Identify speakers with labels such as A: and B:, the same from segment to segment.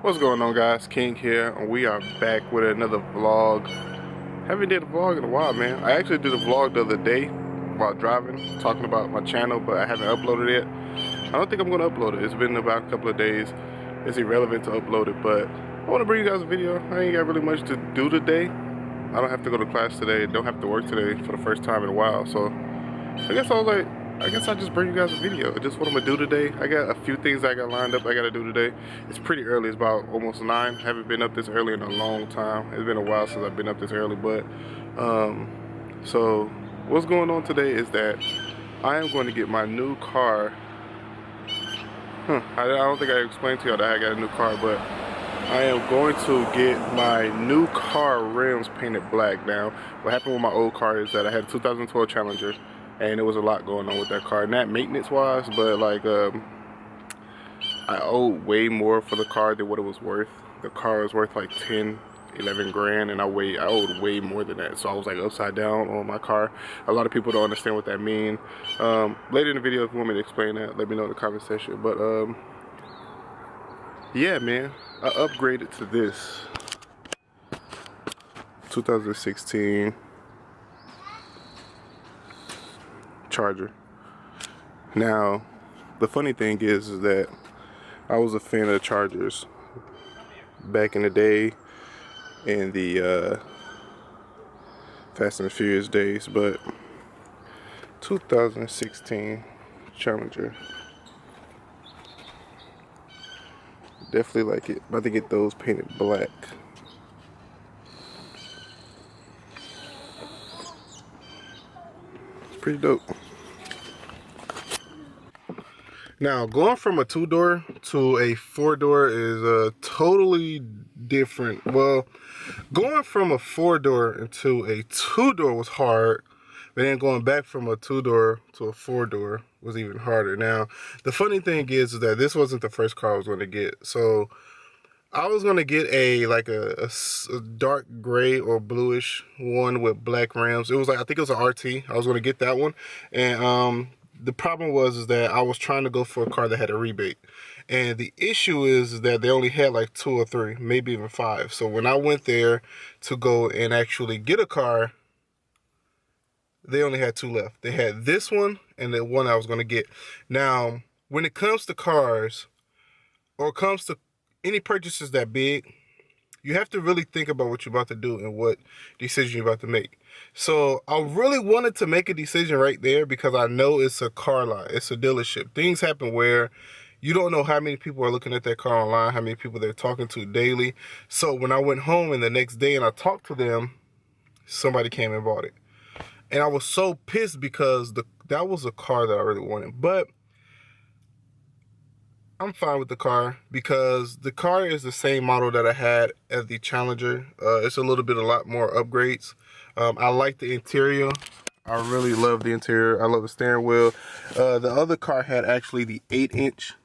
A: What's going on, guys? King here, and we are back with another vlog. Haven't did a vlog in a while, man. I actually did a vlog the other day while driving, talking about my channel, but I haven't uploaded it. I don't think I'm gonna upload it. It's been about a couple of days. It's irrelevant to upload it, but I want to bring you guys a video. I ain't got really much to do today. I don't have to go to class today. Don't have to work today for the first time in a while. So I guess I'll just bring you guys a video. Just what I'm gonna do today. I got a few things I got lined up I gotta do today. It's pretty early, it's about almost 9. I haven't been up this early in a long time. It's been a while since I've been up this early, but so what's going on today is that I am going to get my new car. I don't think I explained to y'all that I got a new car, but I am going to get my new car rims painted black. Now, what happened with my old car is that I had a 2012 Challenger, and there was a lot going on with that car, not maintenance wise, but like I owed way more for the car than what it was worth. The car was worth like 10-11 grand, and I owed way more than that. So I was like upside down on my car. A lot of people don't understand what that means. Later in the video, if you want me to explain that, let me know in the comment section. But yeah, man, I upgraded to this 2016 Charger. Now, the funny thing is that I was a fan of Chargers back in the day, in the Fast and the Furious days, but 2016 Challenger, definitely like it. About to get those painted black. It's pretty dope. Now, going from a 2-door to a 4-door is totally different. Well, going from a 4-door into a 2-door was hard, but then going back from a 2-door to a 4-door was even harder. Now, the funny thing is that this wasn't the first car I was going to get. So I was going to get a dark gray or bluish one with black rims. It was like, I think it was an RT. I was going to get that one, and the problem was that I was trying to go for a car that had a rebate. And the issue is that they only had like 2 or 3, maybe even 5. So when I went there to go and actually get a car, they only had 2 left. They had this one and the one I was going to get. Now, when it comes to cars, or it comes to any purchases that big, you have to really think about what you're about to do and what decision you're about to make. So I really wanted to make a decision right there because I know it's a car lot. It's a dealership. Things happen where you don't know how many people are looking at that car online, how many people they're talking to daily. So when I went home and the next day and I talked to them, somebody came and bought it. And I was so pissed because that was a car that I really wanted. But I'm fine with the car because the car is the same model that I had as the Challenger. It's a lot more upgrades. I like the interior. I really love the interior. I love the steering wheel. The other car had actually the 8-inch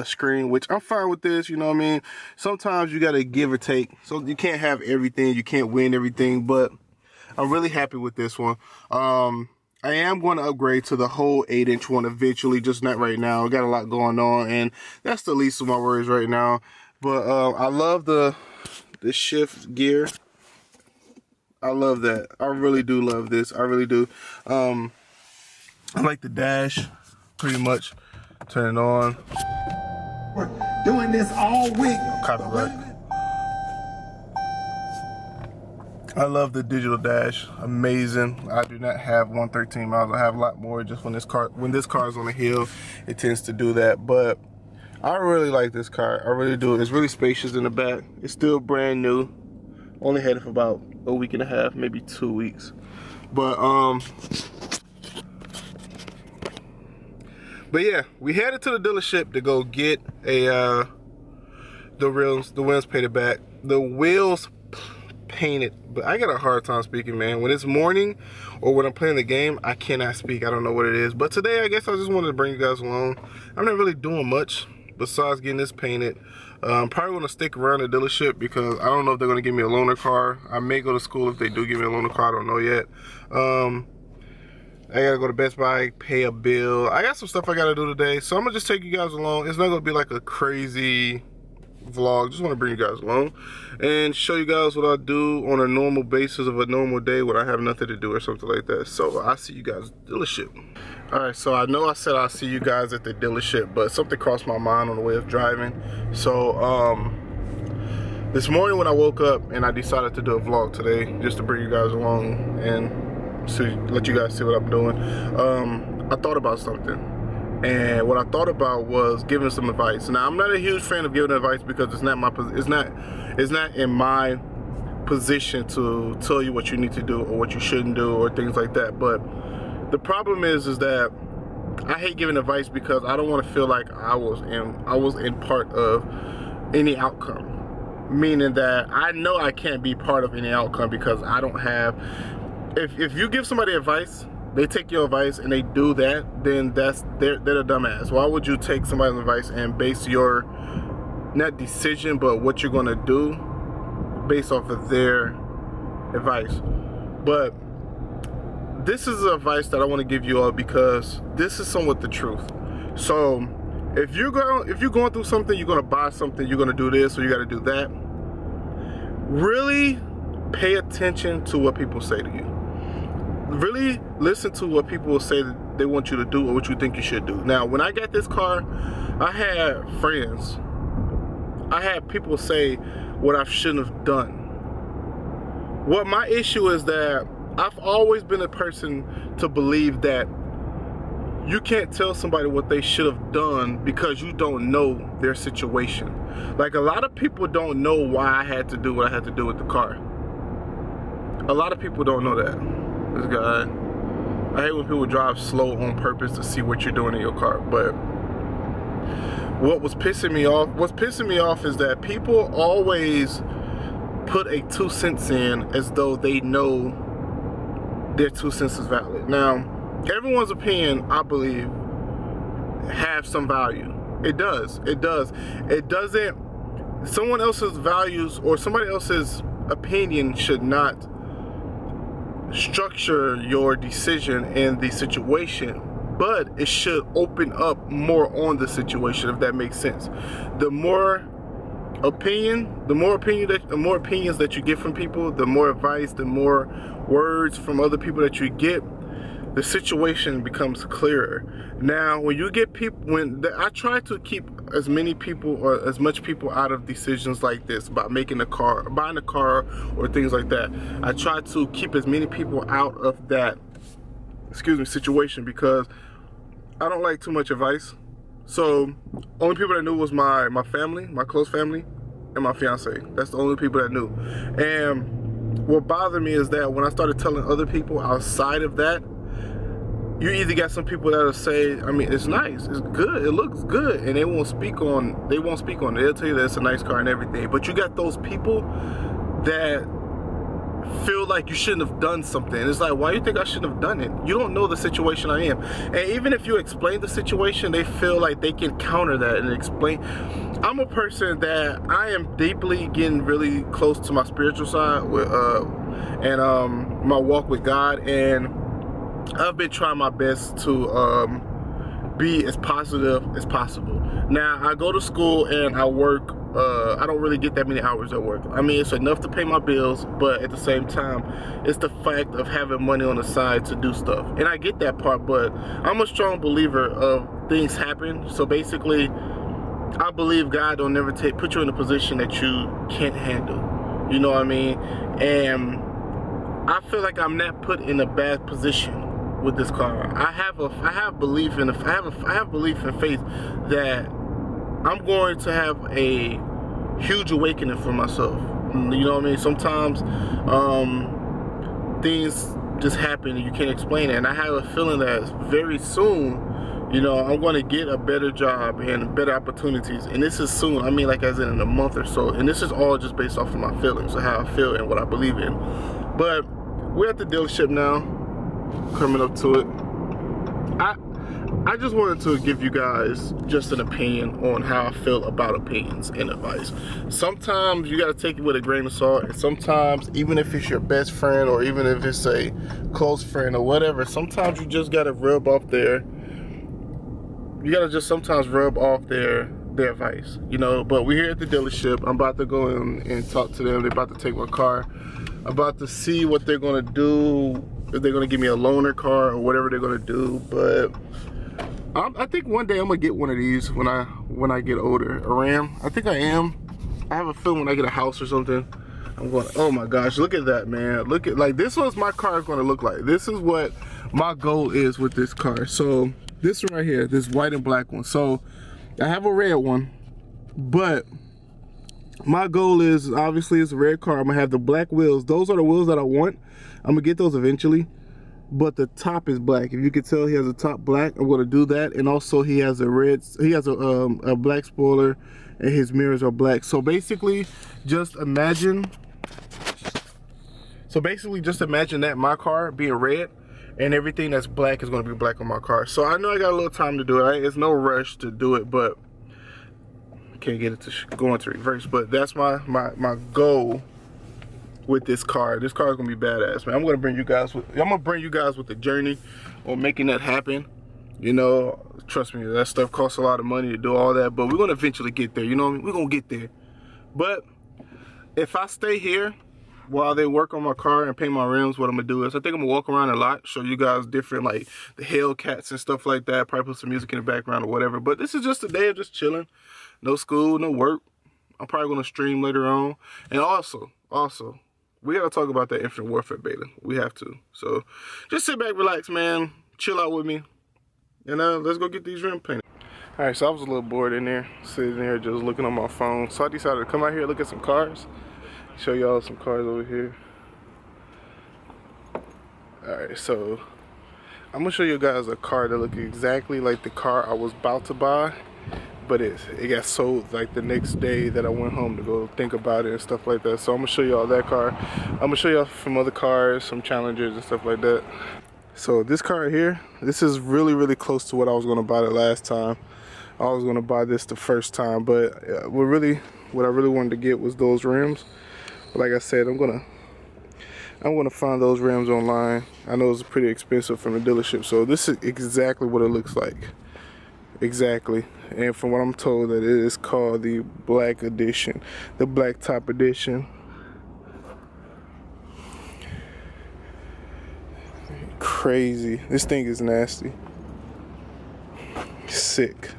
A: screen, which I'm fine with this, you know what I mean? Sometimes you gotta give or take. So you can't have everything, you can't win everything, but I'm really happy with this one. I am going to upgrade to the whole 8-inch one eventually, just not right now. I got a lot going on, and that's the least of my worries right now. But I love the shift gear. I love that. I really do love this. I really do. I like the dash, pretty much. Turn it on.
B: We're doing this all week.
A: Copyright. I love the digital dash. Amazing. I do not have 113 miles. I have a lot more. Just when this car is on the hill, it tends to do that. But I really like this car. I really do. It's really spacious in the back. It's still brand new. Only had it for about a week and a half, maybe 2 weeks. But yeah, we headed to the dealership to go get the wheels painted back. The wheels painted, but I got a hard time speaking, man. When it's morning or when I'm playing the game, I cannot speak. I don't know what it is. But today, I guess I just wanted to bring you guys along. I'm not really doing much besides getting this painted. I'm probably going to stick around the dealership because I don't know if they're going to give me a loaner car. I may go to school if they do give me a loaner car. I don't know yet. I gotta go to Best Buy, pay a bill. I got some stuff I gotta do today, so I'm gonna just take you guys along. It's not gonna be like a crazy vlog. Just want to bring you guys along and show you guys what I do on a normal basis of a normal day when I have nothing to do or something like that. So I'll see you guys at the dealership. Alright, so I know I said I'll see you guys at the dealership, but something crossed my mind on the way of driving. So this morning when I woke up and I decided to do a vlog today just to bring you guys along and let you guys see what I'm doing, I thought about something. And what I thought about was giving some advice. Now, I'm not a huge fan of giving advice because it's not in my position to tell you what you need to do or what you shouldn't do or things like that. But the problem is that I hate giving advice because I don't want to feel like I was in part of any outcome. Meaning that I know I can't be part of any outcome because I don't have. If you give somebody advice, they take your advice and they do that, then they're a dumbass. Why would you take somebody's advice and base your not decision but what you're gonna do based off of their advice? But this is advice that I want to give you all because this is somewhat the truth. So if you're going through something, you're gonna buy something, you're gonna do this or you gotta do that, really pay attention to what people say to you. Really listen to what people will say that they want you to do or what you think you should do. Now, when I got this car, I had friends. I had people say what I shouldn't have done. What my issue is that I've always been a person to believe that you can't tell somebody what they should have done because you don't know their situation. Like, a lot of people don't know why I had to do what I had to do with the car. A lot of people don't know that. This guy, I hate when people drive slow on purpose to see what you're doing in your car. But what's pissing me off is that people always put a 2 cents in as though they know their 2 cents is valid. Now, everyone's opinion, I believe, have some value. It does. It doesn't. Someone else's values or somebody else's opinion should not structure your decision in the situation, but it should open up more on the situation, if that makes sense. The more opinions that you get from people, the more advice, the more words from other people that you get, the situation becomes clearer. Now, when you get people, I try to keep as many people or as much people out of decisions like this about buying a car or things like that. I try to keep as many people out of that, situation because I don't like too much advice. So, only people that knew was my family, my close family, and my fiance. That's the only people that knew. And what bothered me is that when I started telling other people outside of that, you either got some people that'll say, I mean, it's nice, it's good, it looks good, and they won't speak on it. They'll tell you that it's a nice car and everything. But you got those people that feel like you shouldn't have done something. It's like, why do you think I shouldn't have done it? You don't know the situation I am. And even if you explain the situation, they feel like they can counter that and explain. I'm a person that I am deeply getting really close to my spiritual side and my walk with God, and I've been trying my best to be as positive as possible. Now, I go to school and I work. I don't really get that many hours at work. I mean, it's enough to pay my bills, but at the same time, it's the fact of having money on the side to do stuff. And I get that part, but I'm a strong believer of things happen. So basically, I believe God don't never put you in a position that you can't handle. You know what I mean? And I feel like I'm not put in a bad position with this car. I have belief in faith that I'm going to have a huge awakening for myself. You know what I mean? Sometimes things just happen and you can't explain it. And I have a feeling that very soon, I'm going to get a better job and better opportunities. And this is soon. I mean, like as in a month or so. And this is all just based off of my feelings of how I feel and what I believe in. But we're at the dealership now, coming up to it. I just wanted to give you guys just an opinion on how I feel about opinions and advice. Sometimes you got to take it with a grain of salt, and sometimes, even if it's your best friend or even if it's a close friend or whatever, sometimes you just got to rub off their their advice, you know. But we're here at the dealership. I'm about to go in and talk to them. They're about to take my car. I'm about to see what they're gonna do, if they're gonna give me a loaner car or whatever they're gonna do. But I think one day I'm gonna get one of these when I get older. A Ram. I think I am. I have a feeling when I get a house or something, I'm going, oh my gosh, look at that, man. Look at, like, this was my car is gonna look like. This is what my goal is with this car. So this one right here, this white and black one. So I have a red one, but my goal is, obviously it's a red car. I'm gonna have the black wheels. Those are the wheels that I want. I'm gonna get those eventually, but the top is black. If you can tell, he has a top black. I'm gonna do that. And also he has a black spoiler, and his mirrors are black. So basically just imagine that my car being red and everything that's black is going to be black on my car. So I know I got a little time to do it. It's no rush to do it, but I can't get it to go into reverse. But that's my goal with this car. This car is going to be badass, man. I'm going to bring you guys with the journey on making that happen. You know, trust me, that stuff costs a lot of money to do all that, but we're going to eventually get there. You know what I mean? We're going to get there. But if I stay here while they work on my car and paint my rims, what I'm gonna do is I think I'm gonna walk around a lot, show you guys different, like the Hellcats and stuff like that, probably put some music in the background or whatever. But this is just a day of just chilling. No school, no work. I'm probably gonna stream later on. And also, we gotta talk about that Infinite Warfare beta. We have to. So just sit back, relax, man. Chill out with me. And let's go get these rims painted. Alright, so I was a little bored in there, sitting there just looking on my phone. So I decided to come out here and look at some cars. Show y'all some cars over here. Alright, so I'm gonna show you guys a car that looks exactly like the car I was about to buy, but it got sold like the next day that I went home to go think about it and stuff like that. So I'm gonna show y'all that car. I'm gonna show y'all some other cars, some Challengers and stuff like that. So this car right here, this is really close to what I was gonna buy the last time. I was gonna buy this the first time, but what I really wanted to get was those rims. But like I said, I'm gonna find those rims online. I know it's pretty expensive from the dealership, so this is exactly what it looks like. Exactly. And from what I'm told, that it is called the black edition, the black top edition. Crazy. This thing is nasty. Sick.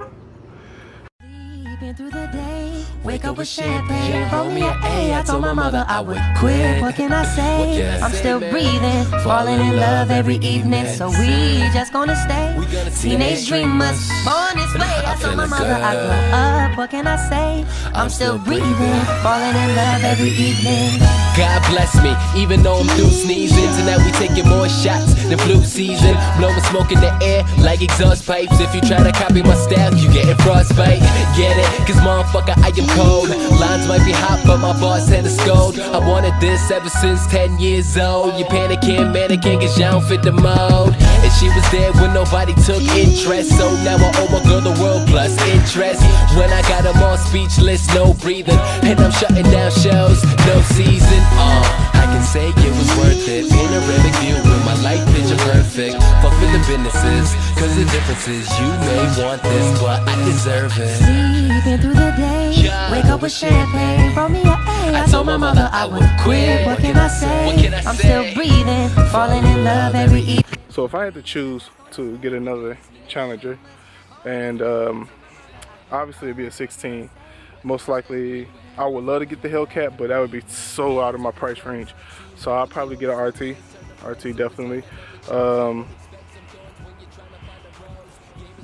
C: Through the day, wake up with champagne, roll me an A. I told my mother I would quit. What can I say? I'm still breathing, falling in love every evening. So we just gonna stay teenage dreamers, born this way. I told my mother I grow up. What can I say? I'm still breathing, falling in love every evening.
D: God bless me, even though I'm through sneezing. Tonight we taking more shots than flu season. Blowing smoke in the air like exhaust pipes. If you try to copy my style, you getting frostbite. Get it? Cause motherfucker, I am cold. Lines might be hot, but my boss had a scold. I wanted this ever since 10 years old. You panicking, mannequin, cause y'all don't fit the mold. And she was there when nobody took interest. So now I owe my girl the world plus interest. When I got them all speechless, no breathing. And I'm shutting down shows, no season. I can say it was worth it. Panoramic view with my life picture perfect. Fuck with the businesses, cause the difference is you may want this, but I deserve it.
C: Sleeping through the day, wake up with champagne, roll me an A. I told my mother I would quit. What can I say? I'm still breathing, falling in love every evening.
A: So if I had to choose to get another Challenger, and obviously it'd be a 16, most likely I would love to get the Hellcat, but that would be so out of my price range. So I'll probably get an RT definitely.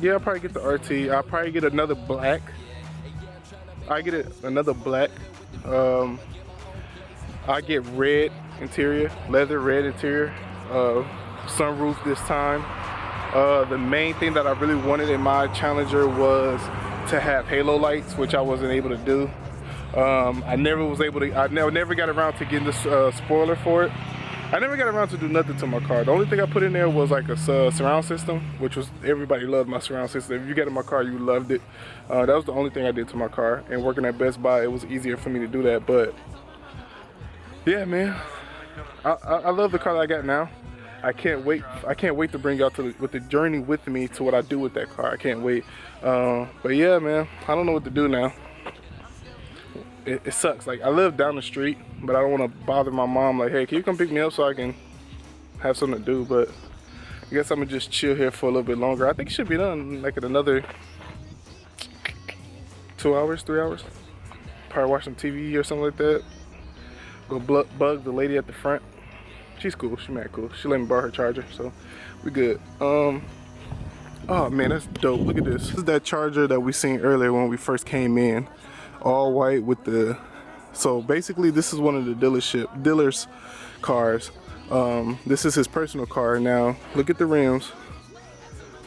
A: Yeah, I'll probably get the RT. I'll probably get another black. I get another black. I get red interior, leather red interior, sunroof this time. The main thing that I really wanted in my Challenger was to have halo lights, which I wasn't able to do. I never got around to getting the spoiler for it. I never got around to do nothing to my car. The only thing I put in there was like a surround system, which was, everybody loved my surround system. If you got in my car, you loved it. That was the only thing I did to my car. And working at Best Buy, it was easier for me to do that. But yeah, man, I love the car that I got now. I can't wait to bring y'all with the journey with me to what I do with that car. I can't wait. But yeah, man, I don't know what to do now. It sucks. Like, I live down the street, but I don't want to bother my mom. Like, hey, can you come pick me up so I can have something to do? But I guess I'm gonna just chill here for a little bit longer. I think it should be done like in another 2 hours, 3 hours. Probably watch some TV or something like that. Go bug the lady at the front. She's cool. She's mad cool. She let me borrow her charger, so we good. Oh man, that's dope. Look at this. This is that charger that we seen earlier when we first came in. All white with the. So basically, this is one of the dealer's cars. This is his personal car. Now look at the rims.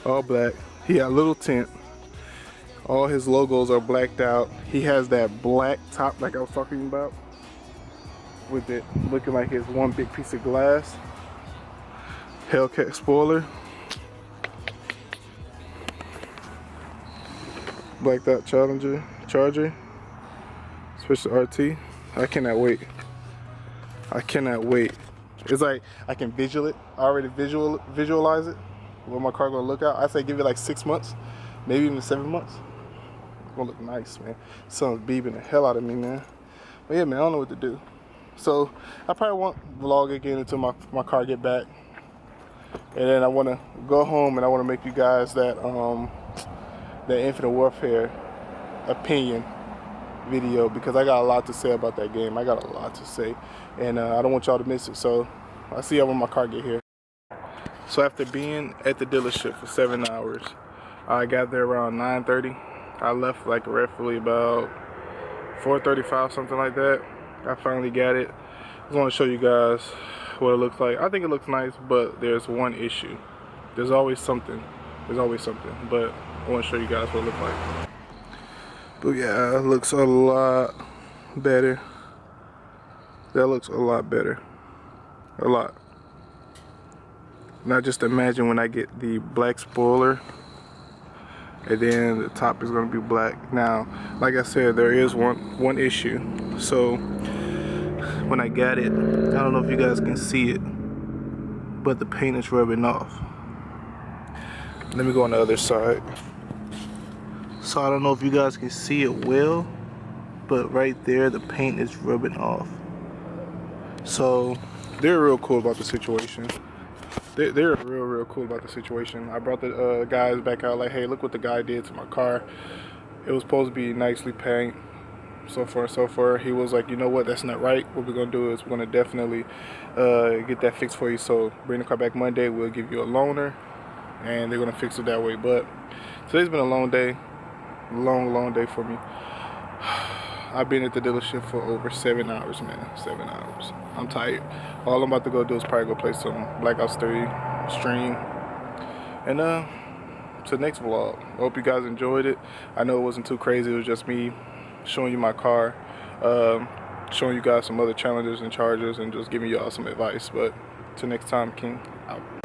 A: All black. He got a little tint. All his logos are blacked out. He has that black top like I was talking about, with it looking like it's one big piece of glass. Hellcat spoiler. Blacked out Charger. Switch to RT. I cannot wait. I cannot wait. It's like I can I already visualize it. What my car gonna look out. I say give it like 6 months, maybe even 7 months. It's gonna look nice, man. Sun's beeping the hell out of me, man. But yeah, man, I don't know what to do. So I probably won't vlog again until my car get back. And then I wanna go home and I wanna make you guys that Infinite Warfare opinion video, because I got a lot to say about that game. I got a lot to say, and I don't want y'all to miss it. So I'll see y'all when my car get here. So after being at the dealership for 7 hours, I got there around 9:30. I left like roughly about 4:35, something like that. I finally got it. I just want to show you guys what it looks like. I think it looks nice, but there's one issue. There's always something. But I want to show you guys what it looks like. But yeah, it looks a lot better. That looks a lot better. A lot. Now just imagine when I get the black spoiler, and then the top is going to be black. Now, like I said, there is one issue. So when I got it, I don't know if you guys can see it, but the paint is rubbing off. Let me go on the other side. So I don't know if you guys can see it well, but right there the paint is rubbing off. So they're real cool about the situation. They're real cool about the situation. I brought the guys back out like, hey, look what the guy did to my car. It was supposed to be nicely painted, so far and so forth. He was like, you know what, that's not right. What we're gonna do is we're gonna definitely get that fixed for you. So bring the car back Monday, we'll give you a loaner, and they're gonna fix it that way. But today's been a long day, long day for me. I've been at the dealership for over 7 hours, man. 7 hours. I'm tired. All I'm about to go do is probably go play some Black Ops 3 stream. And to the next vlog. I hope you guys enjoyed it. I know it wasn't too crazy. It was just me showing you my car, showing you guys some other challenges and charges, and just giving y'all some advice. But till next time, King out.